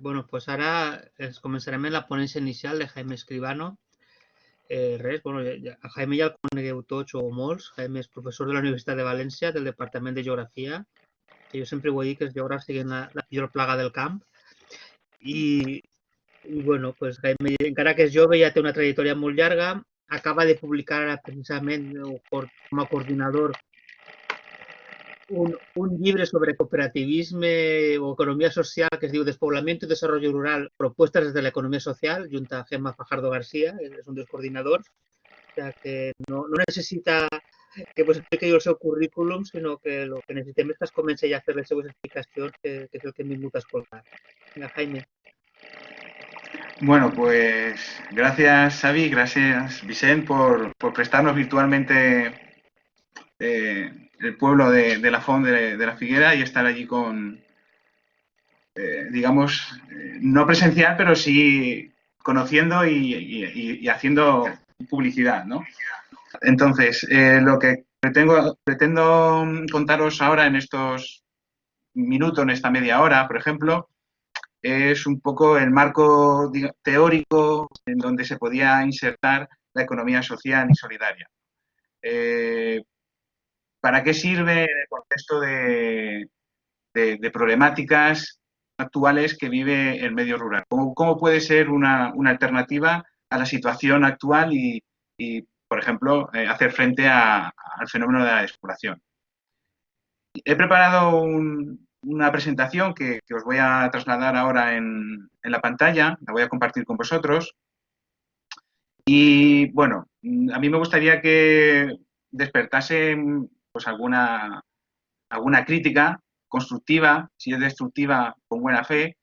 Bueno, pues ara començarem en la ponència inicial de Jaime Escribano. Res, bueno, a Jaime ja el conegueu tots o molts. Jaime és professor de la Universitat de València, del Departament de Geografia, que jo sempre ho he dit que els geògrafs siguin la pitjor plaga del camp. I bueno, pues Jaime, encara que és jove, ja té una trajectòria molt llarga. Acaba de publicar ara precisament com a coordinador un llibre sobre cooperativisme o economia social que es diu Despoblamiento y Desarrollo Rural, propuestas desde la economía social, junto a Gemma Fajardo García, és un dels coordinadors, o sea que no necessita que vos expliqui jo el seu currículum, sinó que el que necessitem és que es comenci ja a fer les seues explicacions, que és el que hem vingut a escoltar. Venga, Jaime. Bueno, pues gracias, Xavi, gracias, Vicent, por prestarnos virtualmente el pueblo de la Font de la Figuera y estar allí con, digamos, no presencial, pero sí conociendo y haciendo publicidad, ¿no? Entonces, lo que pretendo contaros ahora en estos minutos, en esta media hora, por ejemplo, es un poco el marco teórico en donde se podía insertar la economía social y solidaria. ¿Para qué sirve en el contexto de problemáticas actuales que vive el medio rural? ¿Cómo puede ser una alternativa a la situación actual y por ejemplo, hacer frente al fenómeno de la despoblación? He preparado una presentación que os voy a trasladar ahora en la pantalla, la voy a compartir con vosotros. Y, bueno, a mí me gustaría que despertase pues, alguna crítica constructiva, si es destructiva, con buena fe,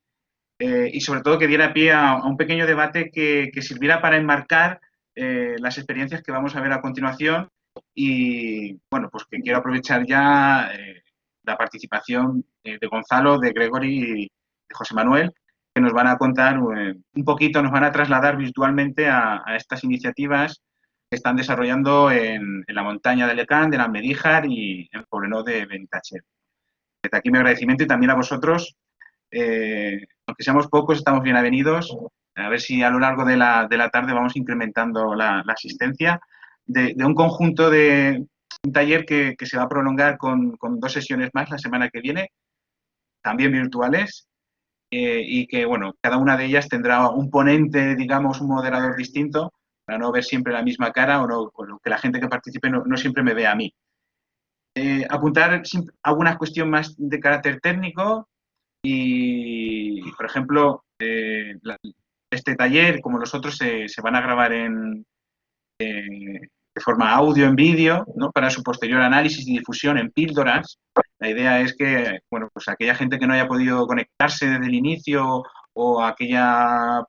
y sobre todo que diera pie a un pequeño debate que sirviera para enmarcar las experiencias que vamos a ver a continuación y, bueno, pues que quiero aprovechar ya la participación de Gonzalo, de Gregory y de José Manuel, que nos van a contar un poquito, nos van a trasladar virtualmente a estas iniciativas que están desarrollando en la montaña de Lecán, de la Medíjar y en el Poblenou de Benitatxell. Desde aquí mi agradecimiento y también a vosotros, aunque seamos pocos, estamos bien avenidos. A ver si a lo largo de la tarde vamos incrementando la asistencia de un conjunto de un taller que se va a prolongar con 2 sesiones más la semana que viene, también virtuales, y que, bueno, cada una de ellas tendrá un ponente, digamos, un moderador distinto, para no ver siempre la misma cara o que la gente que participe no siempre me vea a mí. Apuntar alguna cuestión más de carácter técnico y, por ejemplo, este taller, como los otros, se van a grabar de forma audio en vídeo, ¿no? Para su posterior análisis y difusión en píldoras. La idea es que, bueno, pues aquella gente que no haya podido conectarse desde el inicio o aquella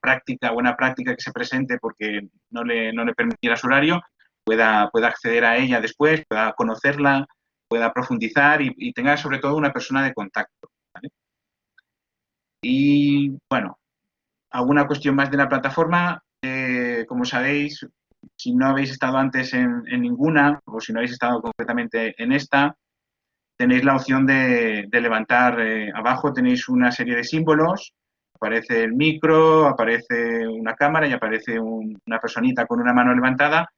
buena práctica que se presente porque no le permitiera su horario, pueda acceder a ella después, pueda conocerla, pueda profundizar y tenga sobre todo una persona de contacto, ¿vale? Y, bueno, alguna cuestión más de la plataforma. Como sabéis, si no habéis estado antes en ninguna o si no habéis estado concretamente en esta, tenéis la opción de levantar abajo, tenéis una serie de símbolos, aparece el micro, aparece una cámara y aparece una personita con una mano levantada.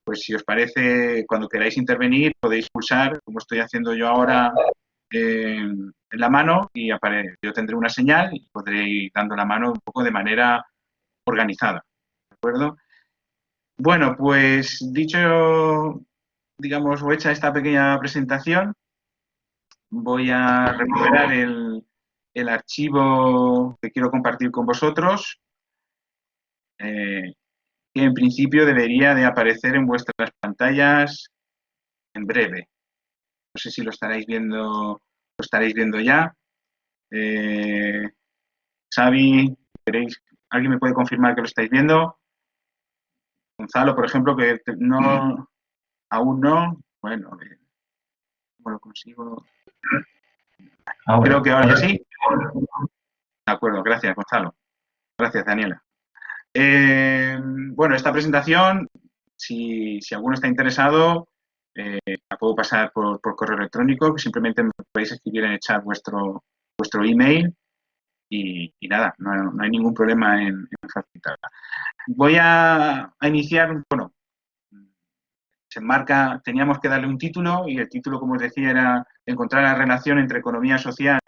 Pues si os parece, cuando queráis intervenir, podéis pulsar, como estoy haciendo yo ahora, en la mano y yo tendré una señal y podré ir dando la mano un poco de manera organizada, ¿de acuerdo? Bueno, pues dicho, digamos, o hecha esta pequeña presentación, voy a recuperar el archivo que quiero compartir con vosotros, que en principio debería de aparecer en vuestras pantallas en breve. No sé si lo estaréis viendo ya. Xavi, ¿alguien me puede confirmar que lo estáis viendo? Gonzalo, por ejemplo, que no, aún no. Bueno, ¿cómo lo consigo? Creo que ahora sí. De acuerdo, gracias, Gonzalo. Gracias, Daniela. Bueno, esta presentación, si alguno está interesado, la puedo pasar por correo electrónico, que simplemente me podéis escribir en el chat vuestro email y nada, no hay ningún problema en facilitarla. Voy a iniciar, bueno, se enmarca, teníamos que darle un título y el título, como os decía, era encontrar la relación entre economía social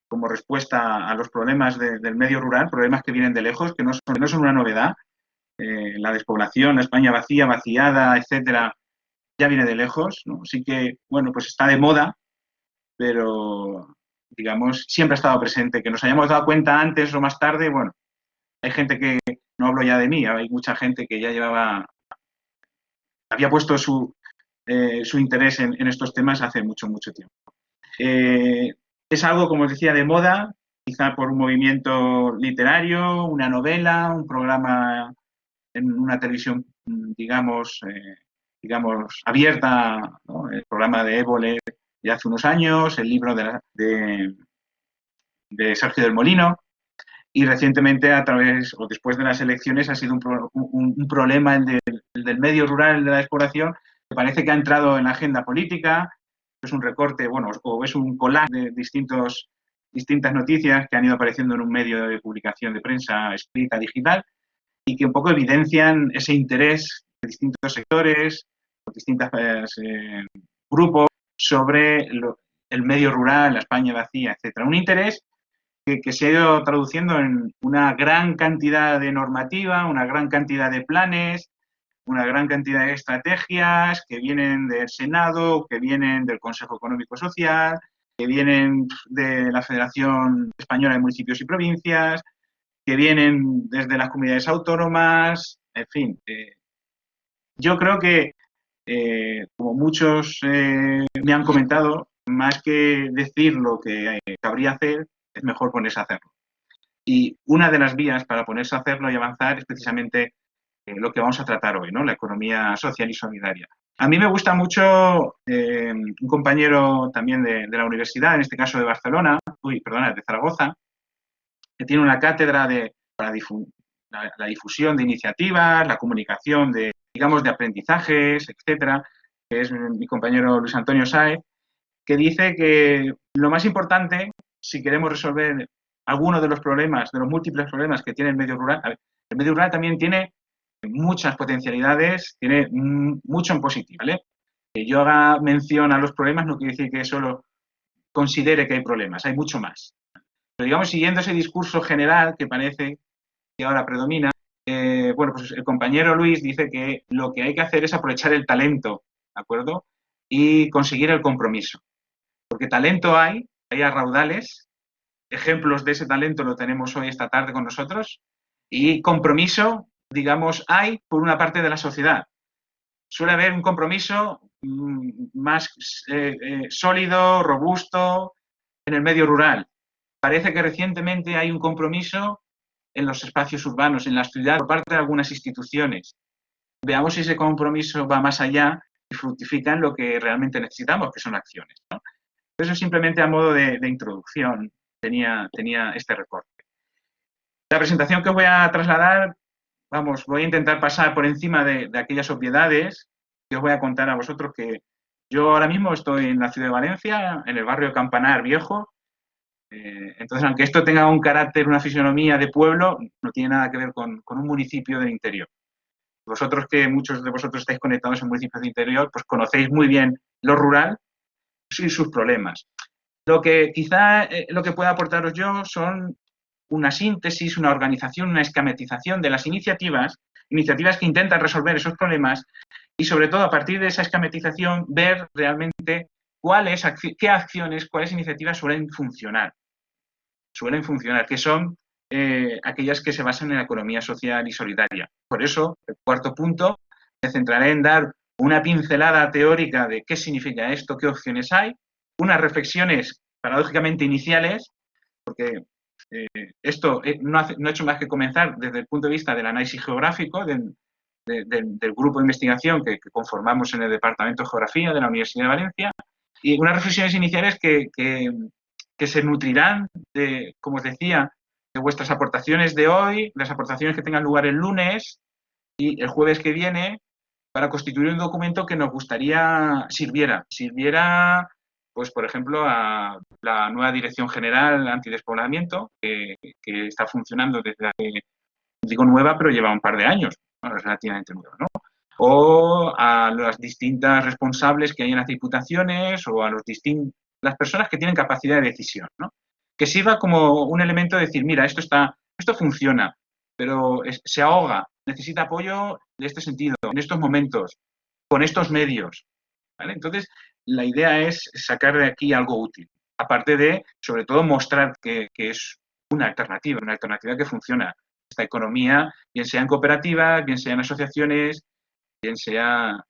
como respuesta a los problemas del medio rural, problemas que vienen de lejos, que no son una novedad. La despoblación, la España vacía, vaciada, etcétera, ya viene de lejos, ¿no? Sí que, bueno, pues está de moda, pero, digamos, siempre ha estado presente. Que nos hayamos dado cuenta antes o más tarde, bueno, hay gente que, no hablo ya de mí, hay mucha gente que ya había puesto su interés en estos temas hace mucho, mucho tiempo. Es algo, como os decía, de moda, quizá por un movimiento literario, una novela, un programa en una televisión, digamos, abierta, ¿no? El programa de Évole de hace unos años, el libro de Sergio del Molino, y recientemente, a través o después de las elecciones, ha sido un problema el del medio rural, el de la despoblación, que parece que ha entrado en la agenda política. Es un recorte, bueno, o es un collage de distintas noticias que han ido apareciendo en un medio de publicación de prensa escrita, digital, y que un poco evidencian ese interés de distintos sectores, de distintos grupos sobre el medio rural, la España vacía, etcétera. Un interés que se ha ido traduciendo en una gran cantidad de normativa, una gran cantidad de planes, una gran cantidad de estrategias que vienen del Senado, que vienen del Consejo Económico y Social, que vienen de la Federación Española de Municipios y Provincias, que vienen desde las comunidades autónomas, en fin. Yo creo que, como muchos me han comentado, más que decir lo que cabría hacer, es mejor ponerse a hacerlo. Y una de las vías para ponerse a hacerlo y avanzar es precisamente lo que vamos a tratar hoy, ¿no? La economía social y solidaria. A mí me gusta mucho un compañero también de la universidad, en este caso de de Zaragoza, que tiene una cátedra para la difusión de iniciativas, la comunicación de aprendizajes, etcétera, que es mi compañero Luis Antonio Sáez, que dice que lo más importante, si queremos resolver alguno de los problemas, de los múltiples problemas que tiene el medio rural, el medio rural también tiene muchas potencialidades, tiene mucho en positivo, ¿vale? Que yo haga mención a los problemas no quiere decir que solo considere que hay problemas, hay mucho más. Pero digamos, siguiendo ese discurso general que parece que ahora predomina, bueno, pues el compañero Luis dice que lo que hay que hacer es aprovechar el talento, ¿de acuerdo? Y conseguir el compromiso. Porque talento hay a raudales, ejemplos de ese talento lo tenemos hoy, esta tarde con nosotros, y compromiso, digamos, hay por una parte de la sociedad. Suele haber un compromiso más sólido, robusto en el medio rural. Parece que recientemente hay un compromiso en los espacios urbanos, en las ciudades, por parte de algunas instituciones. Veamos si ese compromiso va más allá y fructifica en lo que realmente necesitamos, que son acciones, ¿no? Eso simplemente a modo de introducción tenía este recorte. La presentación que os voy a trasladar, vamos, voy a intentar pasar por encima de aquellas obviedades que os voy a contar a vosotros, que yo ahora mismo estoy en la ciudad de Valencia, en el barrio Campanar Viejo. Entonces, aunque esto tenga un carácter, una fisonomía de pueblo, no tiene nada que ver con un municipio del interior. Vosotros, que muchos de vosotros estáis conectados en municipios del interior, pues conocéis muy bien lo rural y sus problemas. Lo que pueda aportaros yo son una síntesis, una organización, una esquematización de las iniciativas que intentan resolver esos problemas y, sobre todo, a partir de esa esquematización, ver realmente qué acciones, cuáles iniciativas suelen funcionar, que son aquellas que se basan en la economía social y solidaria. Por eso, el cuarto punto, me centraré en dar una pincelada teórica de qué significa esto, qué opciones hay, unas reflexiones paradójicamente iniciales, porque esto no ha hecho más que comenzar desde el punto de vista del análisis geográfico del grupo de investigación que conformamos en el Departamento de Geografía de la Universidad de Valencia, y unas reflexiones iniciales que se nutrirán de, como os decía, de vuestras aportaciones de hoy, las aportaciones que tengan lugar el lunes y el jueves que viene, para constituir un documento que nos gustaría sirviera pues por ejemplo, a la nueva Dirección General Antidespoblamiento, que está funcionando desde hace, digo nueva, pero lleva un par de años, ¿no? Es relativamente nueva, ¿no? O a las distintas responsables que hay en las diputaciones o a las personas que tienen capacidad de decisión, ¿no? Que sirva como un elemento de decir, mira, esto funciona, pero se ahoga, necesita apoyo en este sentido, en estos momentos, con estos medios, ¿vale? Entonces, la idea es sacar de aquí algo útil, aparte de, sobre todo, mostrar que es una alternativa que funciona. Esta economía, bien sea en cooperativas, bien sea en asociaciones, bien sea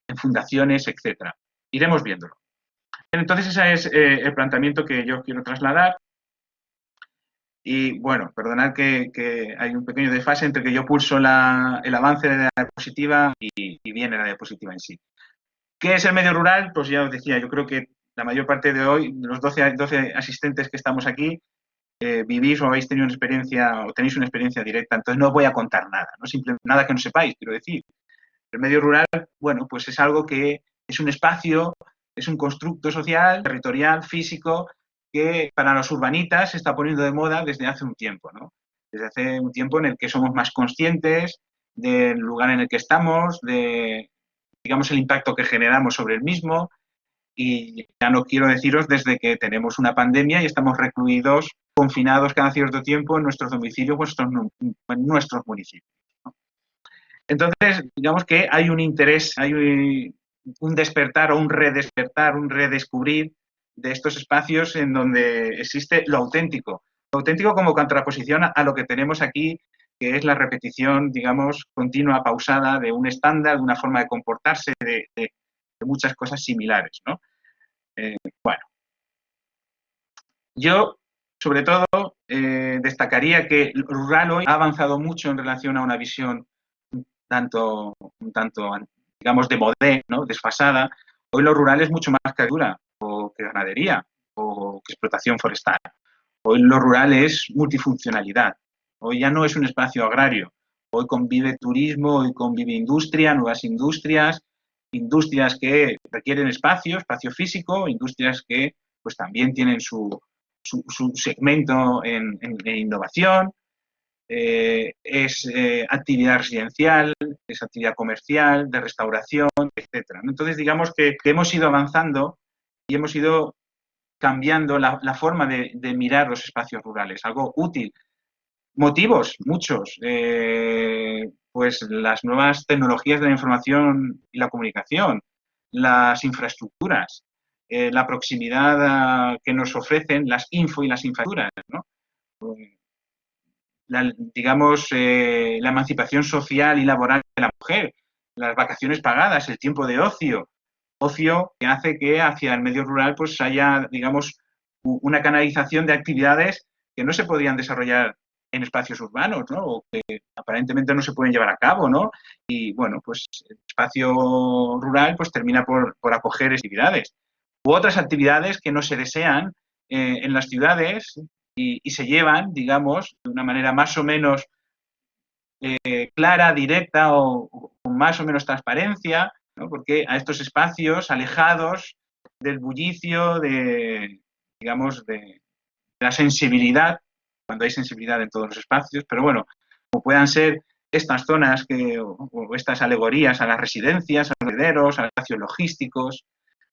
en fundaciones, etcétera. Iremos viéndolo. Entonces, ese es el planteamiento que yo quiero trasladar. Y bueno, perdonad que hay un pequeño desfase entre que yo pulso el avance de la diapositiva y viene la diapositiva en sí. ¿Qué es el medio rural? Pues ya os decía, yo creo que la mayor parte de hoy, los 12 asistentes que estamos aquí, vivís o habéis tenido una experiencia o tenéis una experiencia directa, entonces no os voy a contar nada, no simplemente nada que no sepáis, quiero decir. El medio rural, bueno, pues es algo que es un espacio, es un constructo social, territorial, físico, que para los urbanitas se está poniendo de moda desde hace un tiempo, ¿no? Desde hace un tiempo en el que somos más conscientes del lugar en el que estamos, de, digamos, el impacto que generamos sobre el mismo. Y ya no quiero deciros desde que tenemos una pandemia y estamos recluidos, confinados cada cierto tiempo en nuestros domicilios en nuestros municipios, ¿no? Entonces, digamos que hay un interés, hay un despertar o un redespertar, un redescubrir de estos espacios en donde existe lo auténtico como contraposición a lo que tenemos aquí, que es la repetición, digamos, continua, pausada de un estándar, de una forma de comportarse, de muchas cosas similares, ¿no? Bueno, yo, sobre todo, destacaría que el rural hoy ha avanzado mucho en relación a una visión un tanto, digamos, de modé, ¿no? Desfasada. Hoy lo rural es mucho más que agricultura, o que ganadería, o que explotación forestal. Hoy lo rural es multifuncionalidad. Hoy ya no es un espacio agrario. Hoy convive turismo, hoy convive industria, nuevas industrias, industrias que requieren espacio físico, industrias que pues también tienen su segmento en innovación, es actividad residencial, es actividad comercial, de restauración, etcétera. Entonces, digamos que hemos ido avanzando y hemos ido cambiando la forma de mirar los espacios rurales, algo útil. Motivos, muchos. Pues las nuevas tecnologías de la información y la comunicación, las infraestructuras, la proximidad que nos ofrecen las info y las infraestructuras, ¿no? Digamos, la emancipación social y laboral de la mujer, las vacaciones pagadas, el tiempo de ocio que hace que hacia el medio rural pues haya, digamos, una canalización de actividades que no se podrían desarrollar en espacios urbanos, ¿no? O que aparentemente no se pueden llevar a cabo, ¿no? Y, bueno, pues el espacio rural pues termina por acoger actividades. U otras actividades que no se desean en las ciudades y se llevan, digamos, de una manera más o menos clara, directa o con más o menos transparencia, ¿no? Porque a estos espacios alejados del bullicio, digamos, de la sensibilidad, cuando hay sensibilidad en todos los espacios, pero bueno, como puedan ser estas zonas o estas alegorías a las residencias, a los herederos, a los espacios logísticos.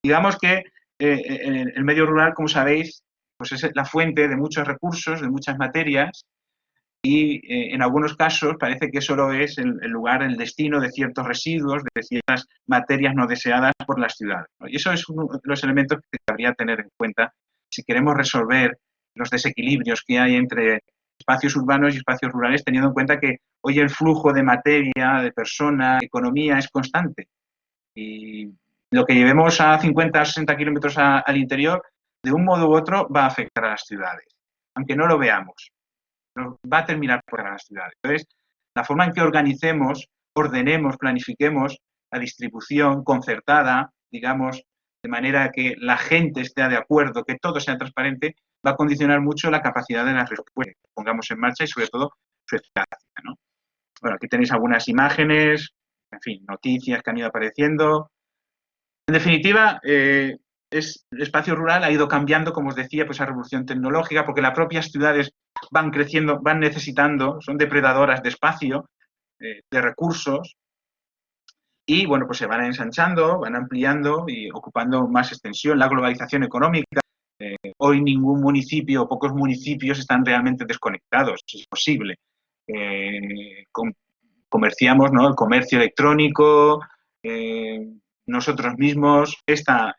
Digamos que el medio rural, como sabéis, pues es la fuente de muchos recursos, de muchas materias, y en algunos casos parece que solo es el lugar, el destino de ciertos residuos, de ciertas materias no deseadas por las ciudades, ¿no? Y eso es uno de los elementos que cabría tener en cuenta si queremos resolver los desequilibrios que hay entre espacios urbanos y espacios rurales, teniendo en cuenta que hoy el flujo de materia, de personas, de economía es constante. Y lo que llevemos a 50 o 60 kilómetros al interior, de un modo u otro, va a afectar a las ciudades, aunque no lo veamos. Va a terminar por las ciudades. Entonces, la forma en que organicemos, ordenemos, planifiquemos la distribución concertada, digamos, de manera que la gente esté de acuerdo, que todo sea transparente, va a condicionar mucho la capacidad de las respuestas que pongamos en marcha y, sobre todo, su eficacia, ¿no? Bueno, aquí tenéis algunas imágenes, en fin, noticias que han ido apareciendo. En definitiva, el espacio rural ha ido cambiando, como os decía, pues a revolución tecnológica, porque las propias ciudades van creciendo, van necesitando, son depredadoras de espacio, de recursos, y bueno, pues se van ensanchando, van ampliando y ocupando más extensión. La globalización económica, hoy ningún municipio, pocos municipios están realmente desconectados, es posible. Comerciamos, ¿no? El comercio electrónico, nosotros mismos, esta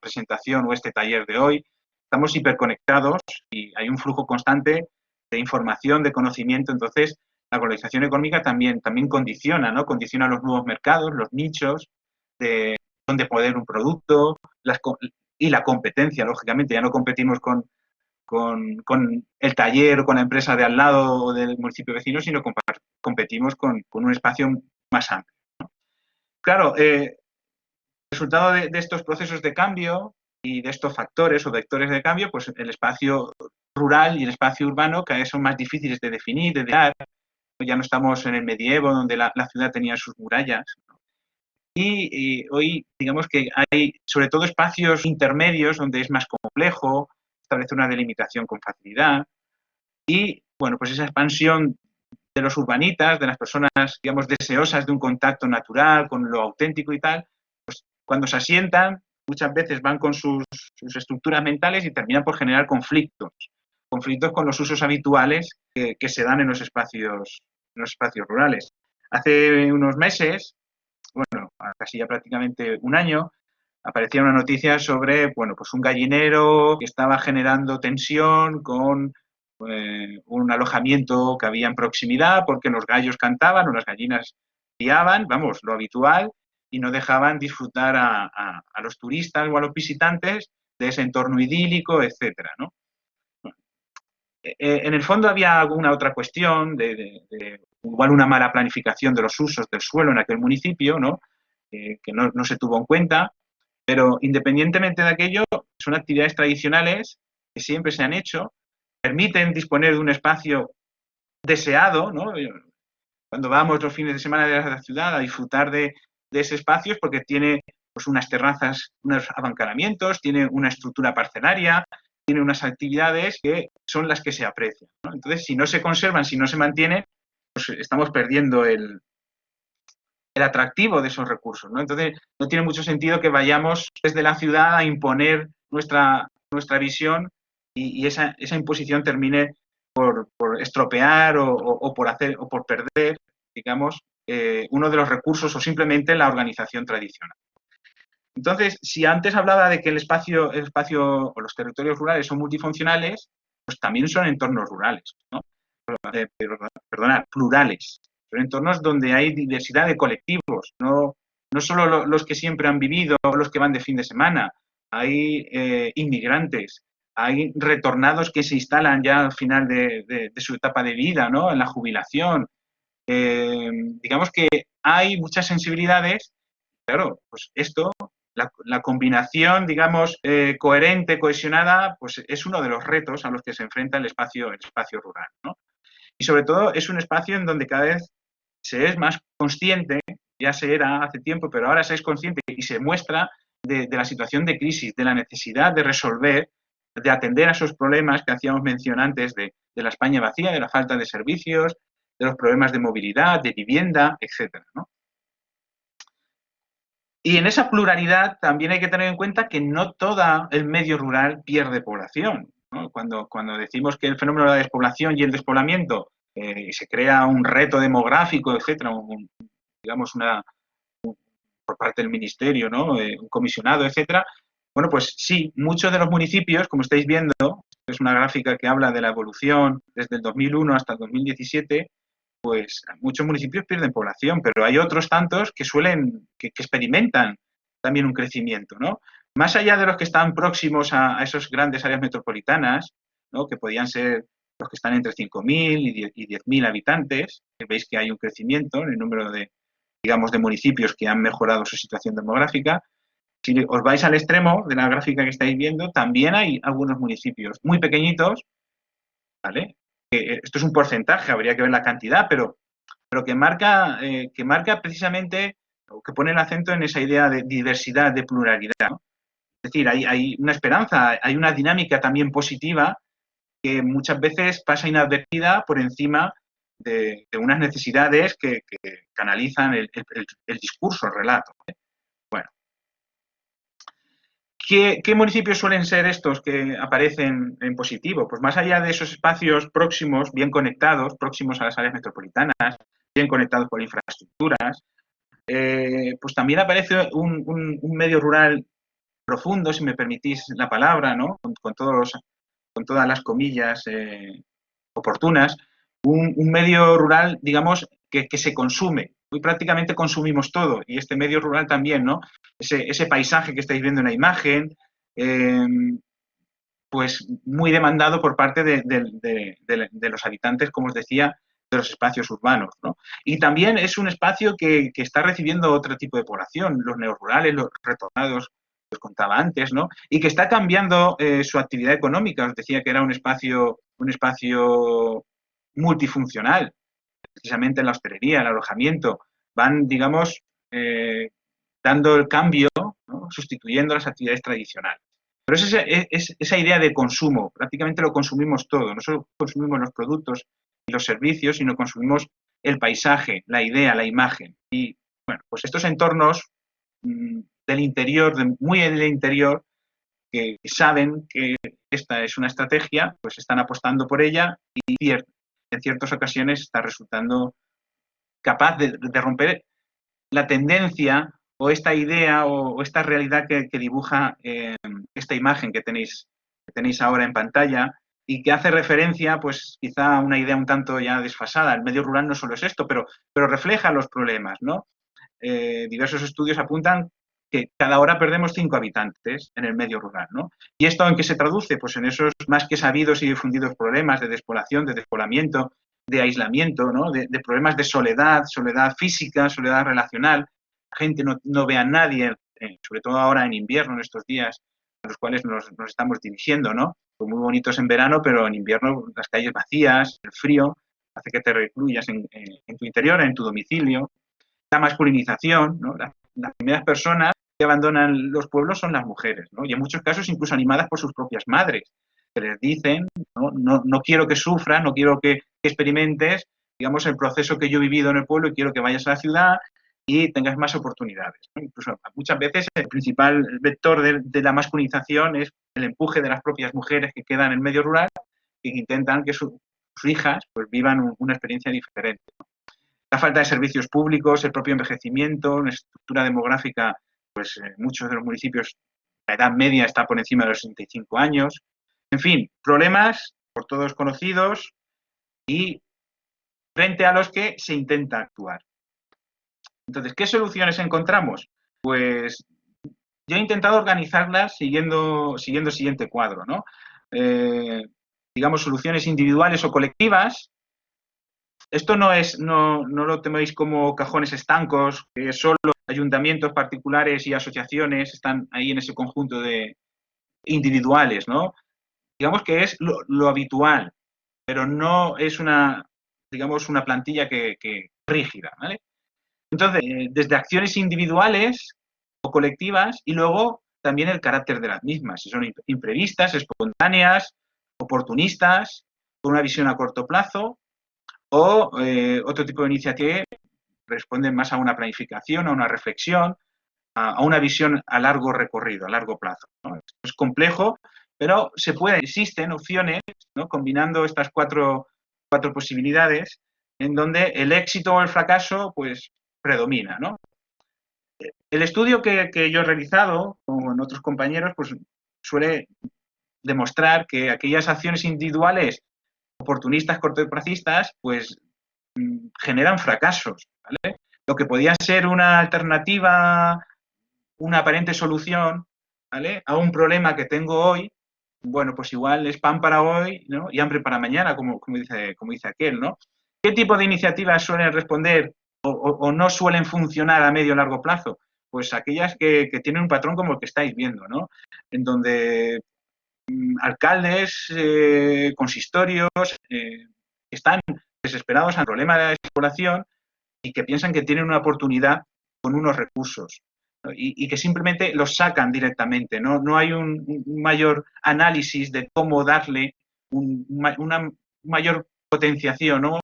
presentación o este taller de hoy, estamos hiperconectados y hay un flujo constante de información, de conocimiento. Entonces, la globalización económica también condiciona, ¿no? Condiciona los nuevos mercados, los nichos, de dónde poner un producto, y la competencia, lógicamente. Ya no competimos con el taller o con la empresa de al lado o del municipio vecino, sino competimos con un espacio más amplio, ¿no? Claro, el resultado de estos procesos de cambio y de estos factores o vectores de cambio, pues el espacio rural y el espacio urbano cada vez son más difíciles de definir, de dar. Ya no estamos en el medievo, donde la ciudad tenía sus murallas, ¿no? Y hoy, digamos que hay, sobre todo, espacios intermedios donde es más complejo establecer una delimitación con facilidad. Y, bueno, pues esa expansión de los urbanitas, de las personas, digamos, deseosas de un contacto natural, con lo auténtico y tal, pues cuando se asientan, muchas veces van con sus estructuras mentales y terminan por generar conflictos con los usos habituales que se dan en los espacios rurales. Hace unos meses, bueno, casi ya prácticamente un año, aparecía una noticia sobre, bueno, pues un gallinero que estaba generando tensión con un alojamiento que había en proximidad porque los gallos cantaban o las gallinas piaban, vamos, lo habitual, y no dejaban disfrutar a los turistas o a los visitantes de ese entorno idílico, etcétera, ¿no? En el fondo había alguna otra cuestión igual una mala planificación de los usos del suelo en aquel municipio, ¿no? Que no se tuvo en cuenta, pero independientemente de aquello, son actividades tradicionales que siempre se han hecho, permiten disponer de un espacio deseado, ¿no? Cuando vamos los fines de semana de la ciudad a disfrutar de ese espacio es porque tiene pues, unas terrazas, unos abancalamientos, tiene una estructura parcelaria, tiene unas actividades que son las que se aprecian, ¿no? Entonces, si no se conservan, si no se mantienen, pues estamos perdiendo el atractivo de esos recursos, ¿no? Entonces, no tiene mucho sentido que vayamos desde la ciudad a imponer nuestra visión y esa imposición termine por estropear o por perder, digamos, uno de los recursos o simplemente la organización tradicional. Entonces, si antes hablaba de que el espacio o los territorios rurales son multifuncionales, pues también son entornos rurales, ¿no? Plurales. Son entornos donde hay diversidad de colectivos, no solo los que siempre han vivido, los que van de fin de semana. Hay inmigrantes, hay retornados que se instalan ya al final de su etapa de vida, ¿no? En la jubilación. Digamos que hay muchas sensibilidades. Claro, pues esto, la combinación, digamos, coherente, cohesionada, pues es uno de los retos a los que se enfrenta el espacio rural, ¿no? Y sobre todo es un espacio en donde cada vez se es más consciente, ya se era hace tiempo, pero ahora se es consciente y se muestra de la situación de crisis, de la necesidad de resolver, de atender a esos problemas que hacíamos mención antes de la España vacía, de la falta de servicios, de los problemas de movilidad, de vivienda, etcétera, ¿no? Y en esa pluralidad también hay que tener en cuenta que no todo el medio rural pierde población, ¿no? Cuando decimos que el fenómeno de la despoblación y el despoblamiento se crea un reto demográfico, etcétera, digamos por parte del ministerio, ¿no? Un comisionado, etcétera. Bueno, pues sí, muchos de los municipios, como estáis viendo, es una gráfica que habla de la evolución desde el 2001 hasta el 2017, pues muchos municipios pierden población, pero hay otros tantos que que experimentan también un crecimiento, ¿no? Más allá de los que están próximos a esas grandes áreas metropolitanas, ¿no? Que podían ser los que están entre 5.000 y 10.000 habitantes, que veis que hay un crecimiento en el número digamos, de municipios que han mejorado su situación demográfica. Si os vais al extremo de la gráfica que estáis viendo, también hay algunos municipios muy pequeñitos, ¿vale? Esto es un porcentaje, habría que ver la cantidad, pero que marca precisamente, o que pone el acento en esa idea de diversidad, de pluralidad, ¿no? Es decir, hay una esperanza, hay una dinámica también positiva que muchas veces pasa inadvertida por encima de unas necesidades que canalizan el discurso, el relato. Bueno, ¿qué municipios suelen ser estos que aparecen en positivo? Pues más allá de esos espacios próximos, bien conectados, próximos a las áreas metropolitanas, bien conectados por infraestructuras, pues también aparece un medio rural profundo, si me permitís la palabra, ¿no? Con todas las comillas oportunas, un medio rural, digamos, que se consume. Hoy prácticamente consumimos todo, y este medio rural también, ¿no? Ese paisaje que estáis viendo en la imagen, pues muy demandado por parte de los habitantes, como os decía, de los espacios urbanos, ¿no? Y también es un espacio que está recibiendo otro tipo de población, los neorurales, los retornados, os contaba antes, ¿no? Y que está cambiando su actividad económica. Os decía que era un espacio multifuncional, precisamente en la hostelería, el alojamiento. Van, digamos, dando el cambio, ¿no? Sustituyendo las actividades tradicionales. Pero es esa idea de consumo, prácticamente lo consumimos todo, no solo consumimos los productos y los servicios, sino consumimos el paisaje, la idea, la imagen. Y bueno, pues estos entornos del interior, muy del interior, que saben que esta es una estrategia, pues están apostando por ella y en ciertas ocasiones está resultando capaz de romper la tendencia o esta idea o esta realidad que dibuja esta imagen que tenéis ahora en pantalla y que hace referencia, pues quizá a una idea un tanto ya desfasada. El medio rural no solo es esto, pero refleja los problemas, ¿no? Diversos estudios apuntan que cada hora perdemos 5 habitantes en el medio rural, ¿no? ¿Y esto en qué se traduce? Pues en esos más que sabidos y difundidos problemas de despoblación, de despoblamiento, de aislamiento, ¿no? De problemas de soledad física, soledad relacional. La gente no ve a nadie, sobre todo ahora en invierno, en estos días a los cuales nos estamos dirigiendo, ¿no? Pues muy bonitos en verano, pero en invierno las calles vacías, el frío, hace que te recluyas en tu interior, en tu domicilio. La masculinización, ¿no? Las primeras personas que abandonan los pueblos son las mujeres, ¿no? Y en muchos casos incluso animadas por sus propias madres, que les dicen, no quiero que sufras, no quiero que experimentes, digamos, el proceso que yo he vivido en el pueblo y quiero que vayas a la ciudad y tengas más oportunidades, ¿no? Incluso muchas veces el principal vector de la masculinización es el empuje de las propias mujeres que quedan en el medio rural e intentan que sus hijas pues vivan una experiencia diferente, ¿no? La falta de servicios públicos, el propio envejecimiento, una estructura demográfica, pues en muchos de los municipios la edad media está por encima de los 65 años. En fin, problemas por todos conocidos y frente a los que se intenta actuar. Entonces, ¿qué soluciones encontramos? Pues yo he intentado organizarlas siguiendo el siguiente cuadro, ¿no? Digamos, soluciones individuales o colectivas. Esto no lo toméis como cajones estancos, que solo ayuntamientos particulares y asociaciones están ahí en ese conjunto de individuales, ¿no? Digamos que es lo habitual, pero no es una plantilla que rígida, ¿vale? Entonces, desde acciones individuales o colectivas y luego también el carácter de las mismas, si son imprevistas, espontáneas, oportunistas, con una visión a corto plazo, o otro tipo de iniciativa que responden más a una planificación, a una reflexión, a una visión a largo recorrido, a largo plazo, ¿no? Es complejo, pero existen opciones, ¿no? Combinando estas cuatro posibilidades, en donde el éxito o el fracaso pues predomina, ¿no? El estudio que yo he realizado con otros compañeros pues suele demostrar que aquellas acciones individuales oportunistas, cortoplacistas, pues generan fracasos, ¿vale? Lo que podía ser una alternativa, una aparente solución, ¿vale? A un problema que tengo hoy, bueno, pues igual es pan para hoy, ¿no? Y hambre para mañana, como dice aquel, ¿no? ¿Qué tipo de iniciativas suelen responder o no suelen funcionar a medio o largo plazo? Pues aquellas que tienen un patrón como el que estáis viendo, ¿no? En donde alcaldes, consistorios, están desesperados ante el problema de la despoblación y que piensan que tienen una oportunidad con unos recursos. ¿no? Y que simplemente los sacan directamente, no hay un mayor análisis de cómo darle una mayor potenciación, ¿no?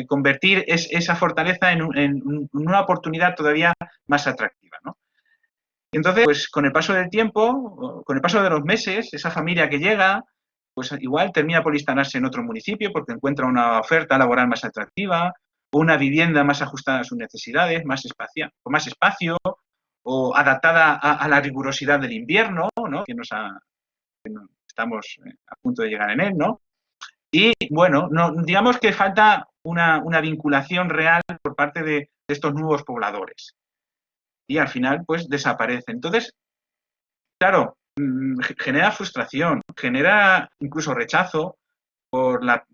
Convertir esa fortaleza en una oportunidad todavía más atractiva, ¿no? Entonces, pues con el paso del tiempo, con el paso de los meses, esa familia que llega, pues igual termina por instalarse en otro municipio porque encuentra una oferta laboral más atractiva, o una vivienda más ajustada a sus necesidades, más espacio, o adaptada a la rigurosidad del invierno, ¿no? Que estamos a punto de llegar en él, ¿no? Y bueno, digamos que falta una vinculación real por parte de estos nuevos pobladores. Y al final, pues desaparece. Entonces, claro, genera frustración, genera incluso rechazo por la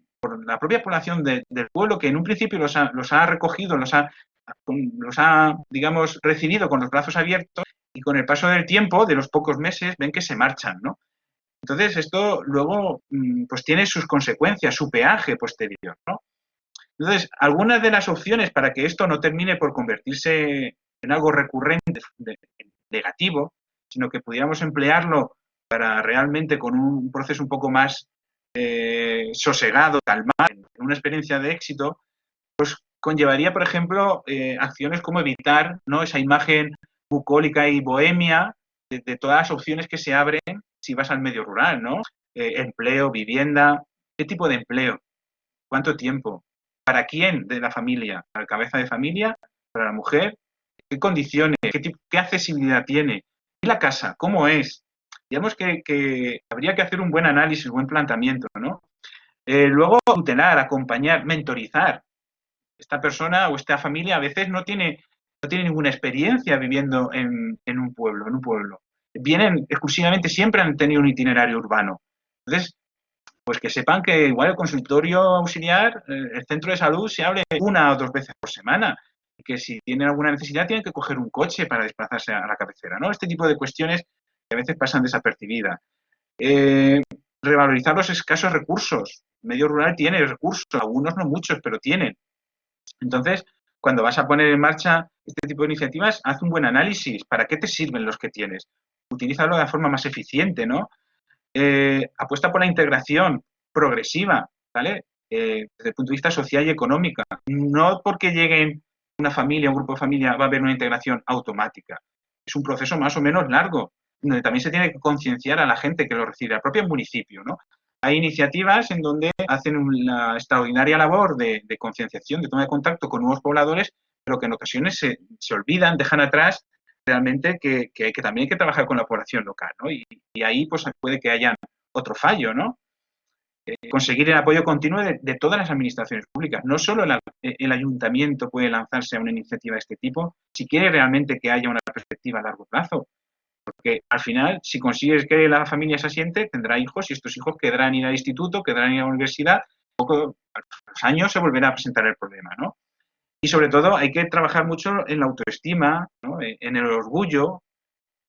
propia población del pueblo, que en un principio los ha recogido, los ha, digamos, recibido con los brazos abiertos, y con el paso del tiempo, de los pocos meses, ven que se marchan, ¿no? Entonces, esto luego pues tiene sus consecuencias, su peaje posterior, ¿no? Entonces, algunas de las opciones para que esto no termine por convertirse en algo recurrente, negativo, sino que pudiéramos emplearlo para realmente con un proceso un poco más sosegado, calmado, en una experiencia de éxito, pues conllevaría, por ejemplo, acciones como evitar, ¿no?, esa imagen bucólica y bohemia de todas las opciones que se abren si vas al medio rural, ¿no? Empleo, vivienda, ¿qué tipo de empleo? ¿Cuánto tiempo? ¿Para quién de la familia? ¿Para el cabeza de familia? ¿Para la mujer? ¿Qué condiciones? ¿Qué accesibilidad tiene? ¿Y la casa? ¿Cómo es? Digamos que habría que hacer un buen análisis, un buen planteamiento, ¿no? Luego, tutelar, acompañar, mentorizar. Esta persona o esta familia a veces no tiene ninguna experiencia viviendo en un pueblo. Vienen exclusivamente, siempre han tenido un itinerario urbano. Entonces, pues que sepan que igual el consultorio auxiliar, el centro de salud, se abre 1 o 2 veces por semana. Y que si tienen alguna necesidad tienen que coger un coche para desplazarse a la cabecera, ¿no? Este tipo de cuestiones que a veces pasan desapercibidas. Revalorizar los escasos recursos. El medio rural tiene recursos, algunos no muchos, pero tienen. Entonces, cuando vas a poner en marcha este tipo de iniciativas, haz un buen análisis. ¿Para qué te sirven los que tienes? Utilízalo de la forma más eficiente, ¿no? Apuesta por la integración progresiva, ¿vale? Desde el punto de vista social y económico. No porque lleguen una familia, un grupo de familia, va a haber una integración automática. Es un proceso más o menos largo, donde también se tiene que concienciar a la gente que lo recibe, al propio municipio, ¿no? Hay iniciativas en donde hacen una extraordinaria labor de concienciación, de toma de contacto con nuevos pobladores, pero que en ocasiones se olvidan, dejan atrás realmente que también hay que trabajar con la población local, ¿no? Y ahí pues puede que haya otro fallo, ¿no? Conseguir el apoyo continuo de todas las administraciones públicas. No solo el ayuntamiento puede lanzarse a una iniciativa de este tipo si quiere realmente que haya una perspectiva a largo plazo. Porque al final, si consigues que la familia se asiente, tendrá hijos y estos hijos querrán ir al instituto, querrán ir a la universidad, poco, a los años se volverá a presentar el problema, ¿no? Y sobre todo hay que trabajar mucho en la autoestima, ¿no?, en el orgullo,